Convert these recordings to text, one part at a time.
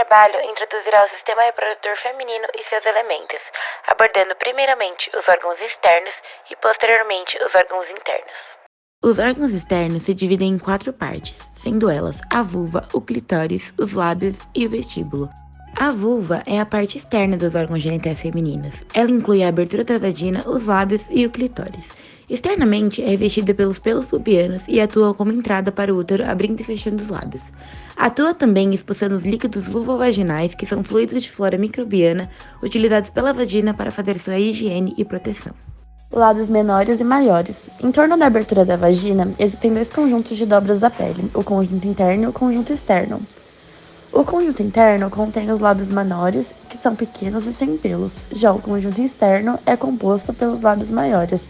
trabalho introduzirá o sistema reprodutor feminino e seus elementos, abordando primeiramente os órgãos externos e posteriormente os órgãos internos. Os órgãos externos se dividem em 4 partes, sendo elas a vulva, o clitóris, os lábios e o vestíbulo. A vulva é a parte externa dos órgãos genitais femininos. Ela inclui a abertura da vagina, os lábios e o clitóris. Externamente, é revestida pelos pelos pubianos e atua como entrada para o útero, abrindo e fechando os lábios. Atua também expulsando os líquidos vulvovaginais, que são fluidos de flora microbiana utilizados pela vagina para fazer sua higiene e proteção. Lábios menores e maiores. Em torno da abertura da vagina, existem 2 conjuntos de dobras da pele, o conjunto interno e o conjunto externo. O conjunto interno contém os lábios menores, que são pequenos e sem pelos. Já o conjunto externo é composto pelos lábios maiores,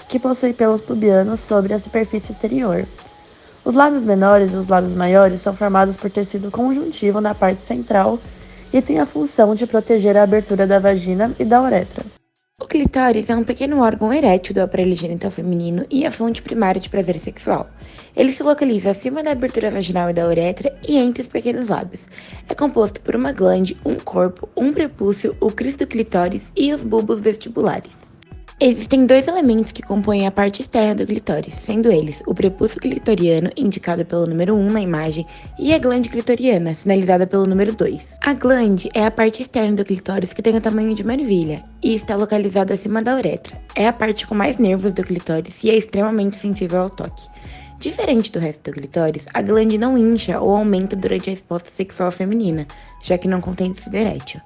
que possuem pelos pubianos sobre a superfície exterior. Os lábios menores e os lábios maiores são formados por tecido conjuntivo na parte central e têm a função de proteger a abertura da vagina e da uretra. O clitóris é um pequeno órgão erétil do aparelho genital feminino e a fonte primária de prazer sexual. Ele se localiza acima da abertura vaginal e da uretra e entre os pequenos lábios. É composto por uma glande, um corpo, um prepúcio, o cristo clitóris e os bulbos vestibulares. Existem 2 elementos que compõem a parte externa do clitóris, sendo eles o prepúcio clitoriano, indicado pelo número 1 na imagem, e a glande clitoriana, sinalizada pelo número 2. A glande é a parte externa do clitóris que tem o tamanho de uma ervilha e está localizada acima da uretra. É a parte com mais nervos do clitóris e é extremamente sensível ao toque. Diferente do resto do clitóris, a glande não incha ou aumenta durante a resposta sexual feminina, já que não contém tecido erétil.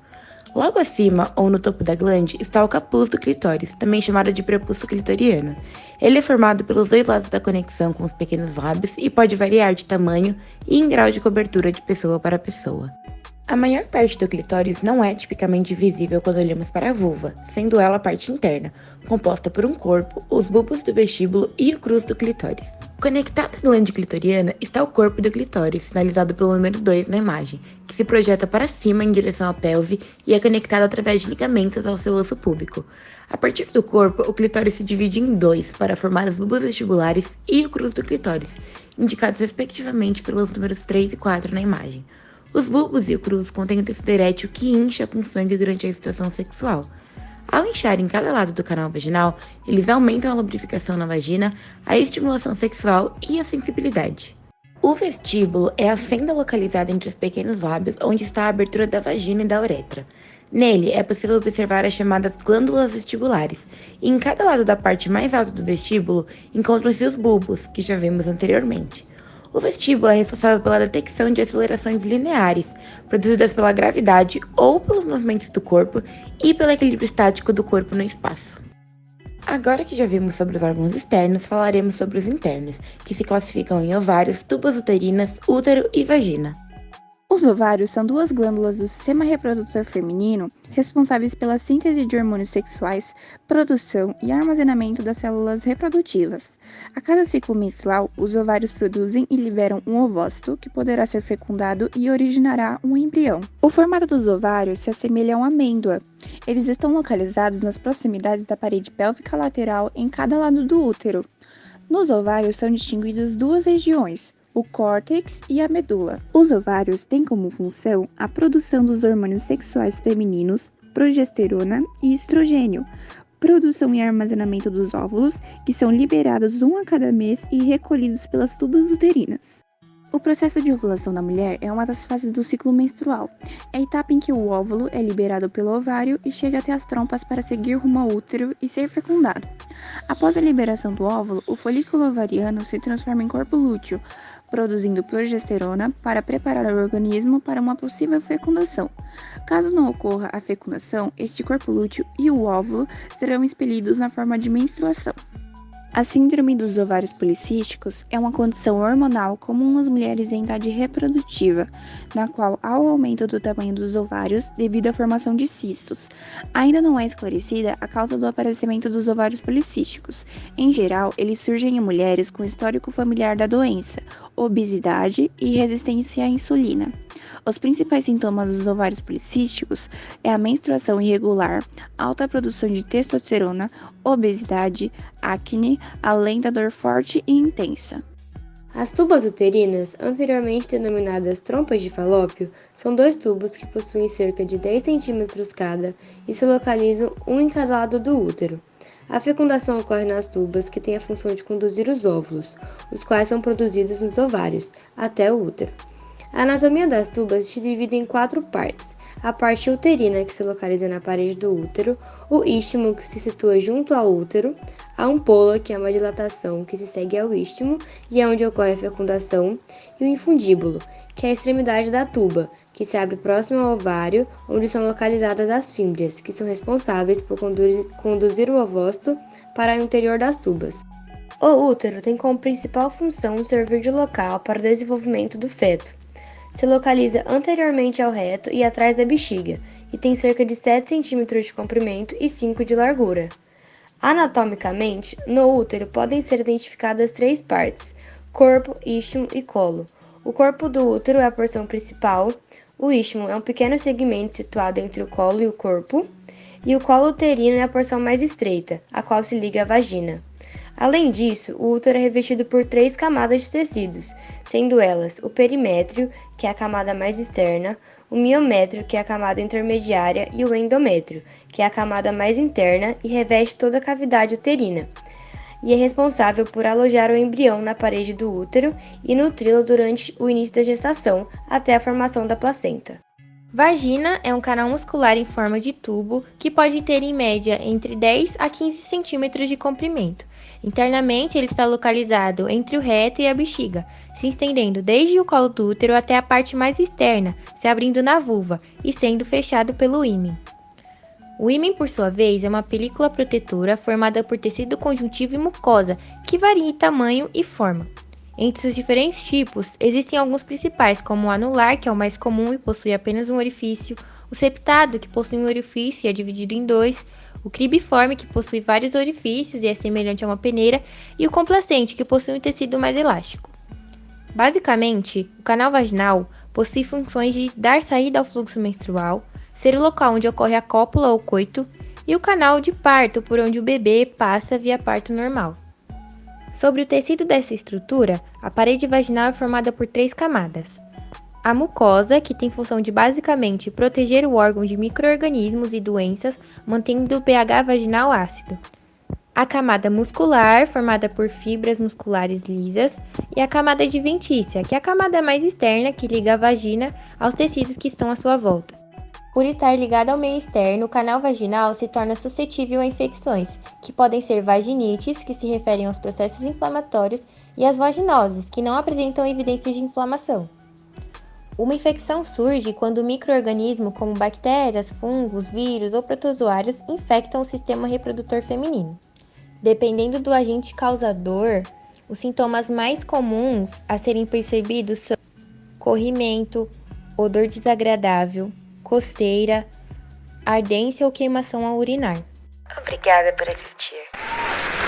Logo acima, ou no topo da glande, está o capuz do clitóris, também chamado de prepúcio clitoriano. Ele é formado pelos 2 lados da conexão com os pequenos lábios e pode variar de tamanho e em grau de cobertura de pessoa para pessoa. A maior parte do clitóris não é tipicamente visível quando olhamos para a vulva, sendo ela a parte interna, composta por um corpo, os bulbos do vestíbulo e o crus do clitóris. Conectado à glande clitoriana está o corpo do clitóris, sinalizado pelo número 2 na imagem, que se projeta para cima em direção à pelve e é conectado através de ligamentos ao seu osso púbico. A partir do corpo, o clitóris se divide em 2 para formar os bulbos vestibulares e o crus do clitóris, indicados respectivamente pelos números 3 e 4 na imagem. Os bulbos e o crus contêm o tecido erétil que incha com sangue durante a excitação sexual. Ao inchar em cada lado do canal vaginal, eles aumentam a lubrificação na vagina, a estimulação sexual e a sensibilidade. O vestíbulo é a fenda localizada entre os pequenos lábios onde está a abertura da vagina e da uretra. Nele é possível observar as chamadas glândulas vestibulares, e em cada lado da parte mais alta do vestíbulo encontram-se os bulbos, que já vimos anteriormente. O vestíbulo é responsável pela detecção de acelerações lineares, produzidas pela gravidade ou pelos movimentos do corpo e pelo equilíbrio estático do corpo no espaço. Agora que já vimos sobre os órgãos externos, falaremos sobre os internos, que se classificam em ovários, tubas uterinas, útero e vagina. Os ovários são 2 glândulas do sistema reprodutor feminino responsáveis pela síntese de hormônios sexuais, produção e armazenamento das células reprodutivas. A cada ciclo menstrual, os ovários produzem e liberam um ovócito que poderá ser fecundado e originará um embrião. O formato dos ovários se assemelha a uma amêndoa. Eles estão localizados nas proximidades da parede pélvica lateral em cada lado do útero. Nos ovários são distinguidas 2 regiões, o córtex e a medula. Os ovários têm como função a produção dos hormônios sexuais femininos, progesterona e estrogênio, produção e armazenamento dos óvulos, que são liberados um a cada mês e recolhidos pelas tubas uterinas. O processo de ovulação da mulher é uma das fases do ciclo menstrual. É a etapa em que o óvulo é liberado pelo ovário e chega até as trompas para seguir rumo ao útero e ser fecundado. Após a liberação do óvulo, o folículo ovariano se transforma em corpo lúteo, produzindo progesterona para preparar o organismo para uma possível fecundação. Caso não ocorra a fecundação, este corpo lúteo e o óvulo serão expelidos na forma de menstruação. A síndrome dos ovários policísticos é uma condição hormonal comum nas mulheres em idade reprodutiva, na qual há o aumento do tamanho dos ovários devido à formação de cistos. Ainda não é esclarecida a causa do aparecimento dos ovários policísticos. Em geral, eles surgem em mulheres com histórico familiar da doença, obesidade e resistência à insulina. Os principais sintomas dos ovários policísticos é a menstruação irregular, alta produção de testosterona, obesidade, acne, além da dor forte e intensa. As tubas uterinas, anteriormente denominadas trompas de Falópio, são 2 tubos que possuem cerca de 10 centímetros cada e se localizam um em cada lado do útero. A fecundação ocorre nas tubas, que têm a função de conduzir os óvulos, os quais são produzidos nos ovários, até o útero. A anatomia das tubas se divide em 4 partes: a parte uterina, que se localiza na parede do útero, o istmo, que se situa junto ao útero, a ampola, que é uma dilatação que se segue ao istmo e é onde ocorre a fecundação, e o infundíbulo, que é a extremidade da tuba, que se abre próximo ao ovário, onde são localizadas as fímbrias, que são responsáveis por conduzir o ovócito para o interior das tubas. O útero tem como principal função servir de local para o desenvolvimento do feto. Se localiza anteriormente ao reto e atrás da bexiga, e tem cerca de 7 cm de comprimento e 5 de largura. Anatomicamente, no útero podem ser identificadas 3 partes: corpo, istmo e colo. O corpo do útero é a porção principal, o istmo é um pequeno segmento situado entre o colo e o corpo, e o colo uterino é a porção mais estreita, a qual se liga à vagina. Além disso, o útero é revestido por 3 camadas de tecidos, sendo elas o perimétrio, que é a camada mais externa, o miométrio, que é a camada intermediária, e o endométrio, que é a camada mais interna e reveste toda a cavidade uterina, e é responsável por alojar o embrião na parede do útero e nutri-lo durante o início da gestação, até a formação da placenta. Vagina é um canal muscular em forma de tubo que pode ter em média entre 10 a 15 centímetros de comprimento. Internamente, ele está localizado entre o reto e a bexiga, se estendendo desde o colo do útero até a parte mais externa, se abrindo na vulva e sendo fechado pelo ímen. O ímen, por sua vez, é uma película protetora formada por tecido conjuntivo e mucosa, que varia em tamanho e forma. Entre seus diferentes tipos, existem alguns principais, como o anular, que é o mais comum e possui apenas um orifício, o septado, que possui um orifício e é dividido em 2, o cribiforme, que possui vários orifícios e é semelhante a uma peneira, e o complacente, que possui um tecido mais elástico. Basicamente, o canal vaginal possui funções de dar saída ao fluxo menstrual, ser o local onde ocorre a cópula ou coito, e o canal de parto, por onde o bebê passa via parto normal. Sobre o tecido dessa estrutura, a parede vaginal é formada por 3 camadas. A mucosa, que tem função de basicamente proteger o órgão de micro-organismos e doenças, mantendo o pH vaginal ácido. A camada muscular, formada por fibras musculares lisas, e a camada adventícia, que é a camada mais externa que liga a vagina aos tecidos que estão à sua volta. Por estar ligado ao meio externo, o canal vaginal se torna suscetível a infecções, que podem ser vaginites, que se referem aos processos inflamatórios, e as vaginoses, que não apresentam evidências de inflamação. Uma infecção surge quando o micro-organismo, como bactérias, fungos, vírus ou protozoários, infectam o sistema reprodutor feminino. Dependendo do agente causador, os sintomas mais comuns a serem percebidos são corrimento, odor desagradável, coceira, ardência ou queimação ao urinar. Obrigada por assistir.